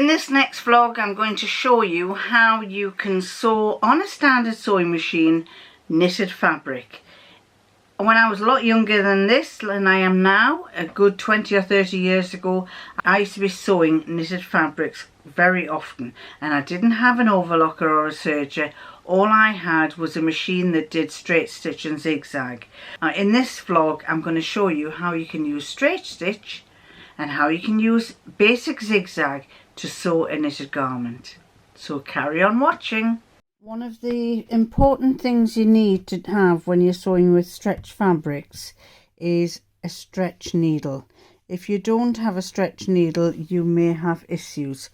In this next vlog I'm going to show you how you can sew on a standard sewing machine knitted fabric. When I was a lot younger than this than I am now, a good 20 or 30 years ago, I used to be sewing knitted fabrics very often, and I didn't have an overlocker or a serger. All I had was a machine that did straight stitch and zigzag. In this vlog I'm going to show you how you can use straight stitch and how you can use basic zigzag to sew a knitted garment. So carry on watching. One of the important things you need to have when you're sewing with stretch fabrics is a stretch needle. If you don't have a stretch needle, you may have issues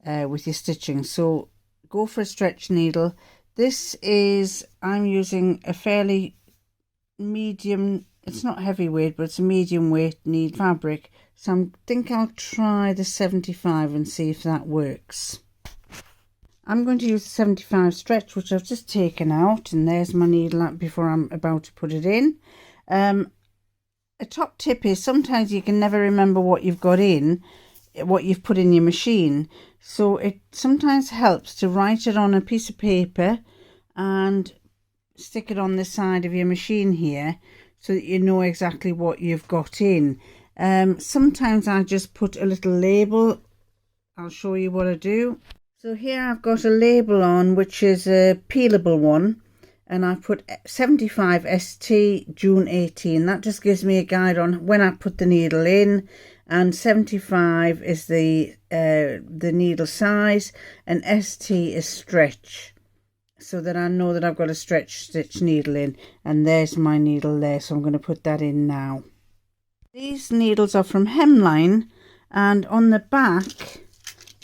with your stitching. So go for a stretch needle. This is, I'm using a fairly medium, it's not heavyweight, but it's a medium weight needle fabric. So I think I'll try the 75 and see if that works. I'm going to use the 75 stretch, which I've just taken out, and there's my needle before I'm about to put it in. A top tip is sometimes you can never remember what you've got in, what you've put in your machine. So it sometimes helps to write it on a piece of paper and stick it on the side of your machine here so that you know exactly what you've got in. Sometimes I just put a little label. I'll show you what I do. So here I've got a label on, which is a peelable one, and I've put 75 ST June 18. That just gives me a guide on when I put the needle in, and 75 is the needle size, and ST is stretch, so that I know that I've got a stretch stitch needle in. And there's my needle there, so I'm going to put that in now. These needles are from Hemline, and on the back,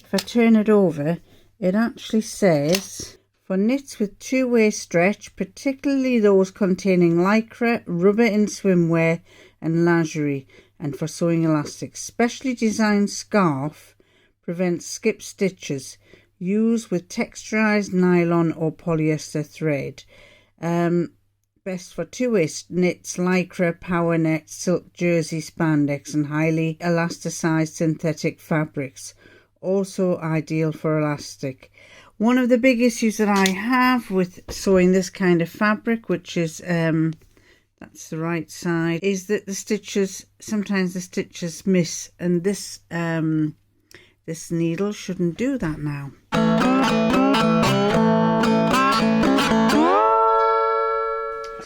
if I turn it over, it actually says, for knits with two-way stretch, particularly those containing lycra, rubber in swimwear and lingerie, and for sewing elastics, specially designed scarf prevents skip stitches. Use with texturized nylon or polyester thread. Best for two-way knits, lycra, power net, silk, jersey, spandex, and highly elasticized synthetic fabrics. Also ideal for elastic. One of the big issues that I have with sewing this kind of fabric, which is that's the right side, is that the stitches, sometimes the stitches miss, and this this needle shouldn't do that now.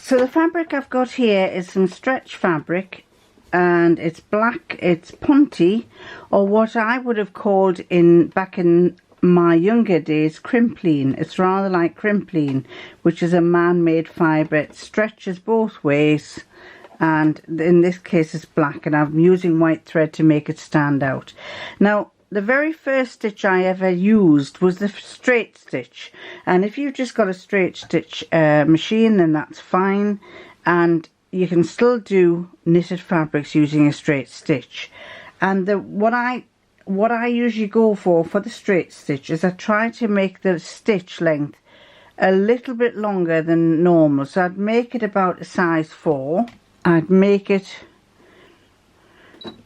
So the fabric I've got here is some stretch fabric, and it's black, it's punty, or what I would have called back in my younger days, crimpline. It's rather like crimpline, which is a man-made fibre. It stretches both ways, and in this case it's black, and I'm using white thread to make it stand out. Now, the very first stitch I ever used was the straight stitch, and if you've just got a straight stitch machine, then that's fine, and you can still do knitted fabrics using a straight stitch. And what I usually go for the straight stitch is I try to make the stitch length a little bit longer than normal. So I'd make it about a size 4. I'd make it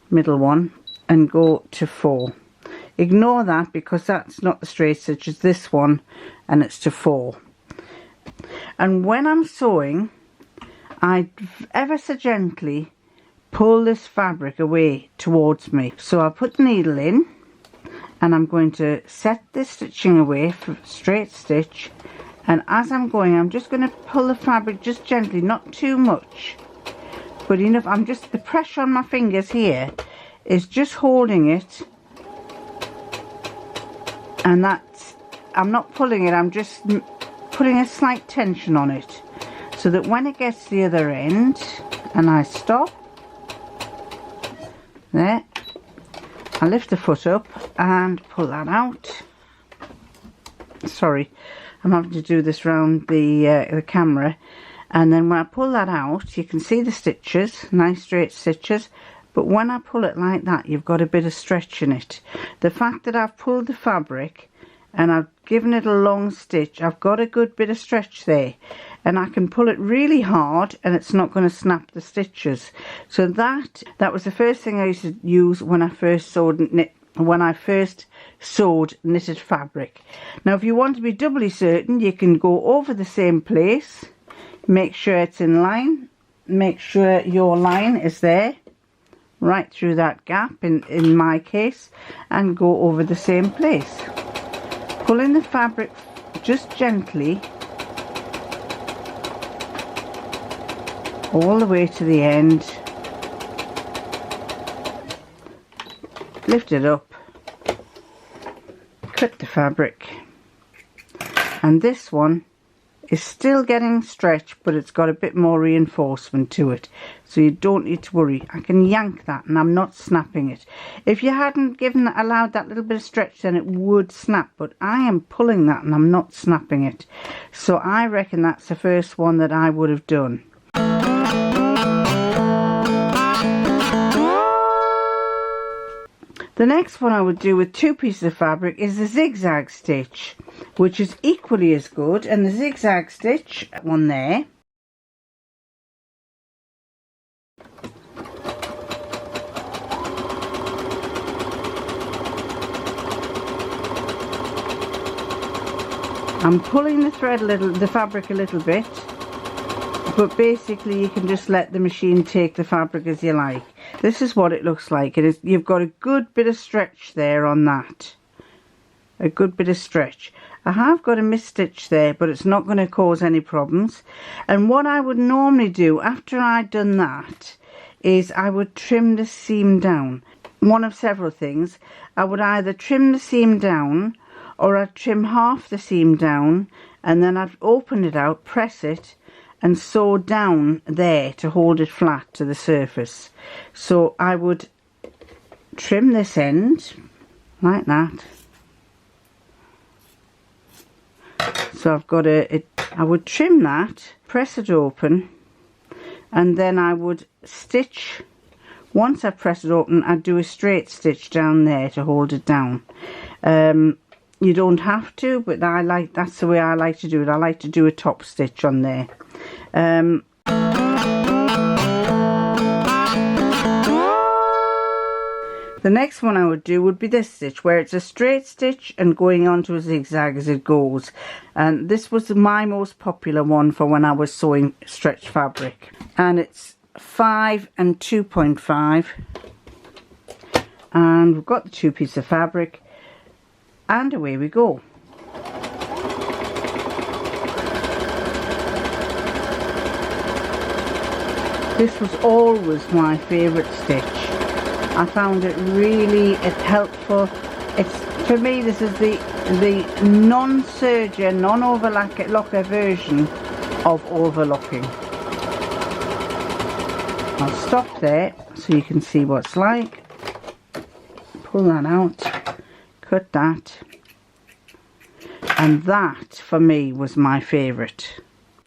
middle one and go to 4. Ignore that because that's not the straight stitch, it's this one, and it's to 4. And when I'm sewing, I ever so gently pull this fabric away towards me. So I'll put the needle in, and I'm going to set the stitching away for straight stitch, and as I'm going, I'm just going to pull the fabric just gently, not too much, but enough. The pressure on my fingers here is just holding it, and I'm not pulling it, I'm just putting a slight tension on it, so that when it gets to the other end and I stop, there, I lift the foot up and pull that out. Sorry, I'm having to do this round the camera. And then when I pull that out, you can see the stitches, nice straight stitches, but when I pull it like that, you've got a bit of stretch in it. The fact that I've pulled the fabric and I've given it a long stitch, I've got a good bit of stretch there, and I can pull it really hard and it's not going to snap the stitches. So that was the first thing I used to use when I first sewed when I first sewed knitted fabric. Now if you want to be doubly certain, you can go over the same place, make sure it's in line, make sure your line is there right through that gap in my case, and go over the same place, pulling the fabric just gently all the way to the end, lift it up, cut the fabric, and this one is still getting stretch, but it's got a bit more reinforcement to it, so you don't need to worry. I can yank that and I'm not snapping it. If you hadn't allowed that little bit of stretch, then it would snap, but I am pulling that and I'm not snapping it, so I reckon that's the first one that I would have done. The next one I would do with 2 pieces of fabric is the zigzag stitch, which is equally as good, and the zigzag stitch, one there, I'm pulling the thread the fabric a little bit, but basically you can just let the machine take the fabric as you like. This is what it looks like. You've got a good bit of stretch there on that. A good bit of stretch. I have got a misstitch there, but it's not going to cause any problems. And what I would normally do after I'd done that is I would trim the seam down. One of several things. I would either trim the seam down, or I'd trim half the seam down, and then I'd open it out, press it, and sew down there to hold it flat to the surface. So I would trim this end like that. So I've got I would trim that, press it open, and then I would stitch. Once I press it open, I'd do a straight stitch down there to hold it down. You don't have to, but that's the way I like to do it. I like to do a top stitch on there. The next one I would do would be this stitch, where it's a straight stitch and going on to a zigzag as it goes. And this was my most popular one for when I was sewing stretch fabric. And it's 5 and 2.5. And we've got the 2 pieces of fabric. And away we go. This was always my favourite stitch. I found it really helpful. For me, this is the non-serger, non-overlocker version of overlocking. I'll stop there so you can see what it's like. Pull that out, cut that, and that for me was my favourite.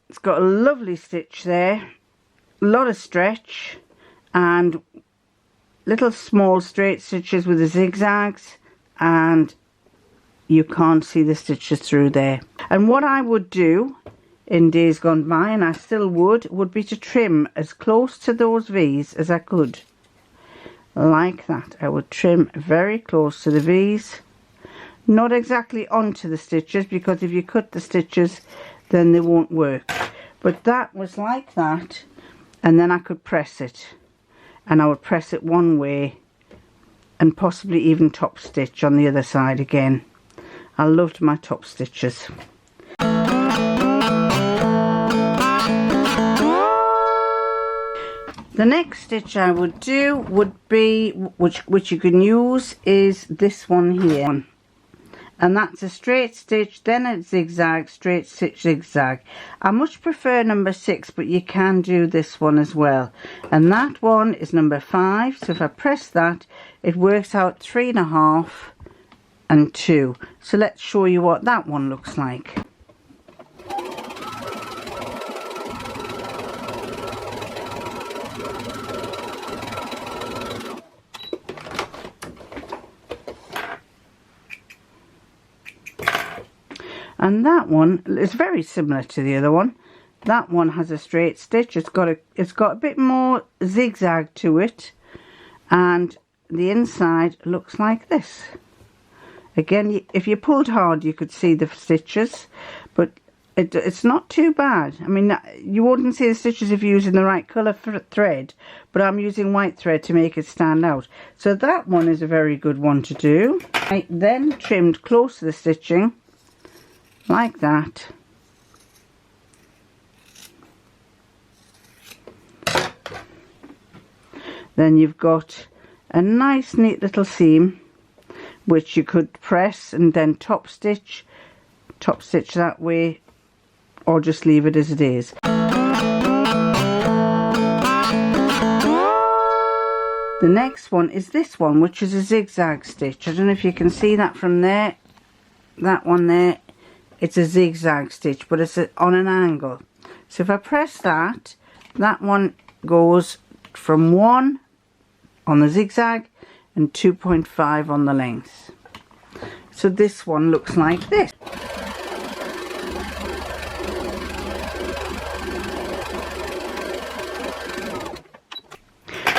It's got a lovely stitch there, a lot of stretch, and little small straight stitches with the zigzags, and you can't see the stitches through there. And what I would do in days gone by, and I still would be to trim as close to those V's as I could. Like that. I would trim very close to the V's. Not exactly onto the stitches, because if you cut the stitches then they won't work. But that was like that, and then I could press it. And I would press it one way and possibly even top stitch on the other side again. I loved my top stitches. The next stitch I would do would be, which you can use, is this one here. And that's a straight stitch, then a zigzag, straight stitch, zigzag. I much prefer number 6, but you can do this one as well. And that one is number 5, so if I press that, it works out 3.5 and 2. So let's show you what that one looks like. And that one is very similar to the other one. That one has a straight stitch. It's got a bit more zigzag to it, and the inside looks like this. Again, if you pulled hard you could see the stitches, but it's not too bad. I mean, you wouldn't see the stitches if you're using the right colour thread, but I'm using white thread to make it stand out. So that one is a very good one to do. I then trimmed close to the stitching, like that. Then you've got a nice neat little seam, which you could press and then top stitch that way, or just leave it as it is. The next one is this one, which is a zigzag stitch. I don't know if you can see that from there. That one there, it's a zigzag stitch, but it's on an angle. So if I press that, that one goes from 1 on the zigzag and 2.5 on the length. So this one looks like this.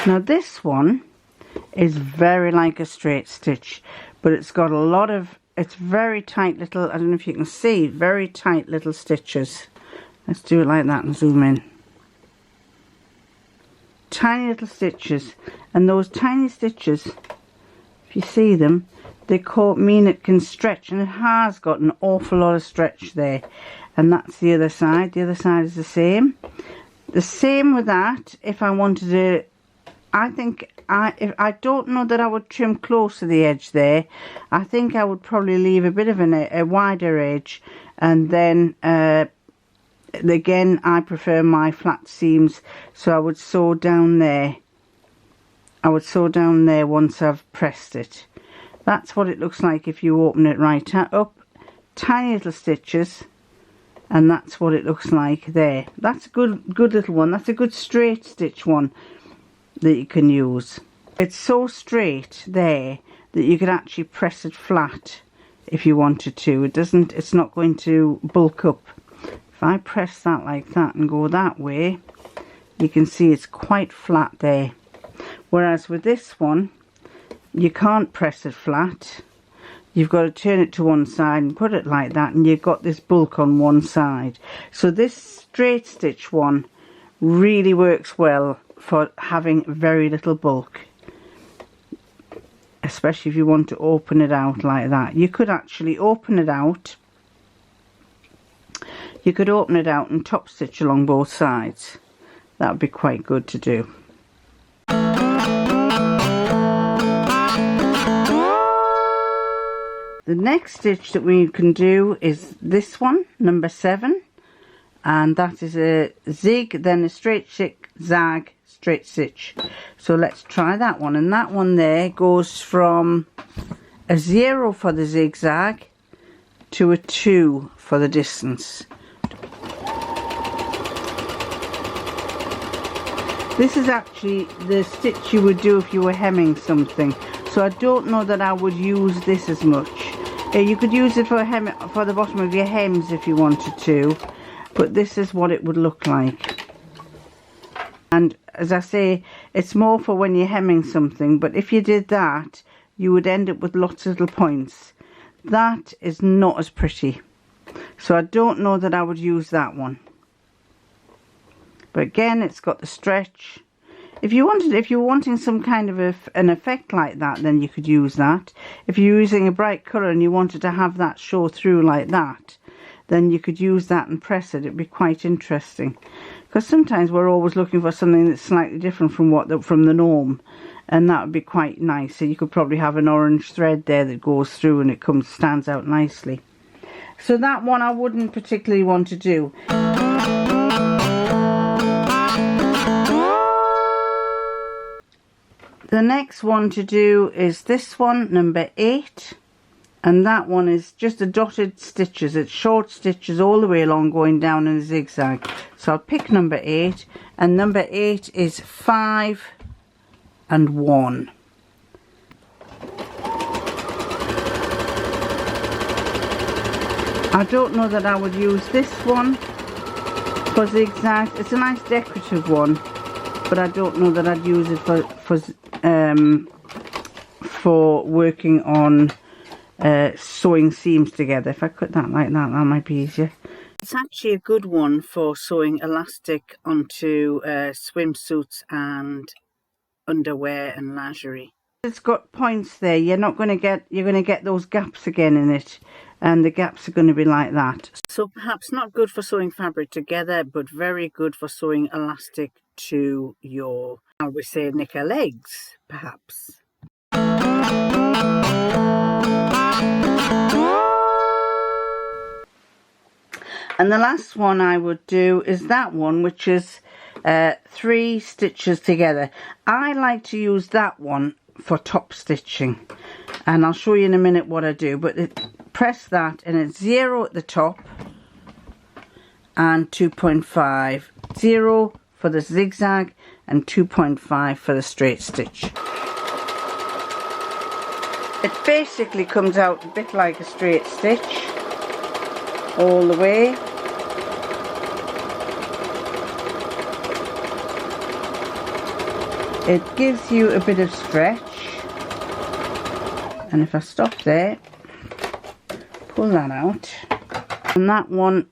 Now this one is very like a straight stitch, but it's got a lot of, it's very tight little, I don't know if you can see, very tight little stitches. Let's do it like that and zoom in. Tiny little stitches, and those tiny stitches, if you see them, they mean it can stretch, and it has got an awful lot of stretch there. And that's the other side. The other side is the same. The same with that. If I wanted to, I don't know that I would trim close to the edge there. I think I would probably leave a bit of a wider edge, and then again, I prefer my flat seams, so I would sew down there. I would sew down there once I've pressed it. That's what it looks like if you open it right up. Tiny little stitches, and that's what it looks like there. That's a good little one. That's a good straight stitch one that you can use. It's so straight there that you could actually press it flat if you wanted to. It's not going to bulk up. If I press that like that and go that way, you can see it's quite flat there. Whereas with this one, you can't press it flat. You've got to turn it to one side and put it like that, and you've got this bulk on one side. So this straight stitch one really works well for having very little bulk, especially if you want to open it out like that. You could actually open it out. You could open it out and top stitch along both sides. That would be quite good to do. The next stitch that we can do is this one, number 7, and that is a zig, then a straight zigzag, straight stitch. So let's try that one, and that one there goes from a 0 for the zigzag to a 2 for the distance. This is actually the stitch you would do if you were hemming something, so I don't know that I would use this as much. You could use it for the bottom of your hems if you wanted to, but this is what it would look like. And as I say, it's more for when you're hemming something, but if you did that, you would end up with lots of little points. That is not as pretty, so I don't know that I would use that one. But again, it's got the stretch. If you're wanting some kind of an effect like that, then you could use that. If you're using a bright colour and you wanted to have that show through like that, then you could use that and press it. It'd be quite interesting. Because sometimes we're always looking for something that's slightly different from the norm, and that would be quite nice. So you could probably have an orange thread there that goes through and it stands out nicely. So that one I wouldn't particularly want to do. The next one to do is this one, number 8, and that one is just a dotted stitches. It's short stitches all the way along going down in a zigzag. So I'll pick number 8, and number 8 is 5 and 1. I don't know that I would use this one for zigzag. It's a nice decorative one, but I don't know that I'd use it for for working on sewing seams together. If I cut that like that, that might be easier. It's actually a good one for sewing elastic onto swimsuits and underwear and lingerie. It's got points there. You're going to get those gaps again in it, and the gaps are going to be like that. So perhaps not good for sewing fabric together, but very good for sewing elastic to your, how we say, knicker legs, perhaps. And the last one I would do is that one, which is 3 stitches together. I like to use that one for top stitching, and I'll show you in a minute what I do. But press that, and it's 0 at the top and 2.5. 0 for the zigzag and 2.5 for the straight stitch. It basically comes out a bit like a straight stitch all the way. It gives you a bit of stretch, and if I stop there, pull that out, and that one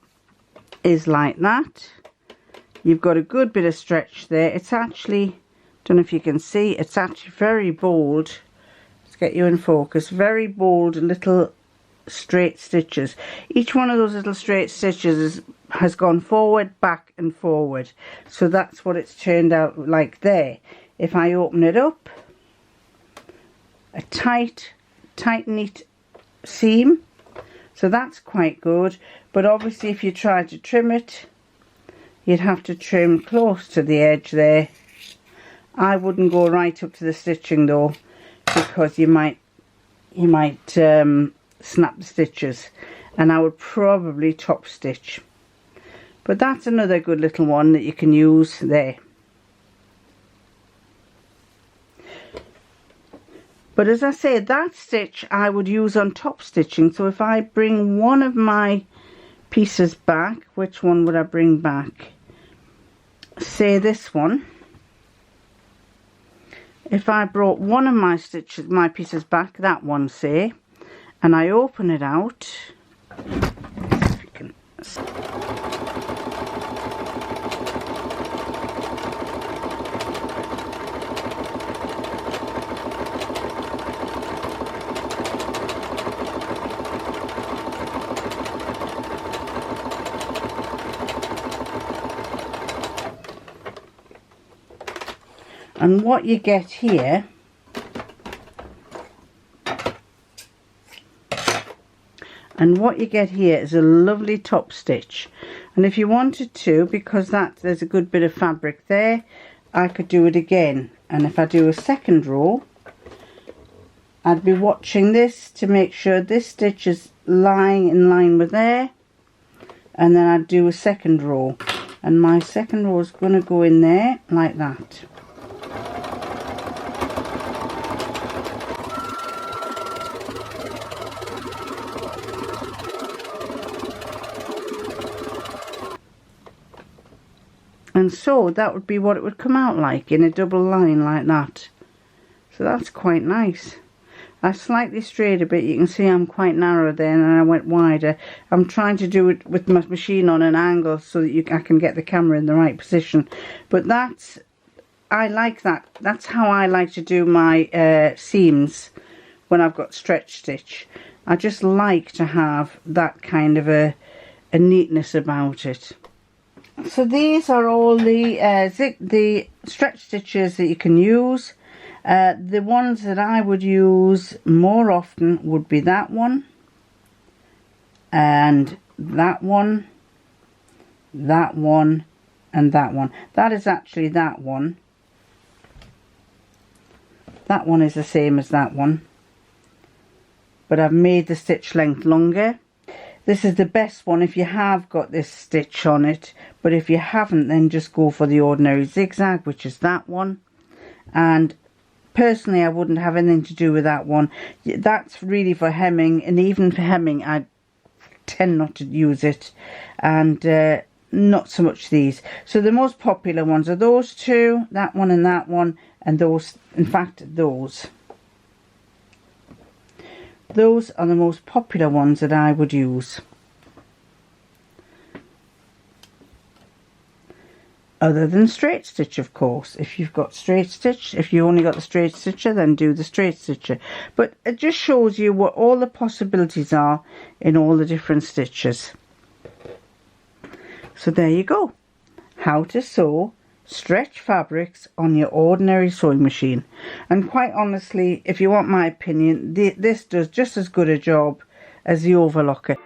is like that. You've got a good bit of stretch there. It's actually, don't know if you can see, it's actually very bold. Let's get you in focus. Very bold little straight stitches. Each one of those little straight stitches has gone forward, back and forward. So that's what it's turned out like there. If I open it up, a tight neat seam, so that's quite good. But obviously if you try to trim it, you'd have to trim close to the edge there. I wouldn't go right up to the stitching though, because you might snap the stitches, and I would probably top stitch. But that's another good little one that you can use there. But as I say, that stitch I would use on top stitching. So if I bring one of my pieces back, which one would I bring back? Say this one. If I brought one of my pieces back, that one say, and I open it out, and what you get here is a lovely top stitch. And if you wanted to, because there's a good bit of fabric there, I could do it again. And if I do a second row, I'd be watching this to make sure this stitch is lying in line with there, and then I'd do a second row, and my second row is going to go in there like that. And so that would be what it would come out like, in a double line like that. So that's quite nice. I slightly strayed a bit. You can see I'm quite narrow there, and I went wider. I'm trying to do it with my machine on an angle so that I can get the camera in the right position. But I like that. That's how I like to do my seams when I've got stretch stitch. I just like to have that kind of a neatness about it. So these are all the stretch stitches that you can use. The ones that I would use more often would be that one, and that one, that one, and that one. That is actually that one. That one is the same as that one, but I've made the stitch length longer. This is the best one if you have got this stitch on it, but if you haven't, then just go for the ordinary zigzag, which is that one. And personally, I wouldn't have anything to do with that one. That's really for hemming, and even for hemming I tend not to use it, and not so much these. So the most popular ones are those two, that one, and those, in fact those. Those are the most popular ones that I would use. Other than straight stitch, of course. If you've got straight stitch, if you only got the straight stitcher, then do the straight stitcher. But it just shows you what all the possibilities are in all the different stitches. So there you go. How to sew stretch fabrics on your ordinary sewing machine. And quite honestly, if you want my opinion, this does just as good a job as the Overlocker.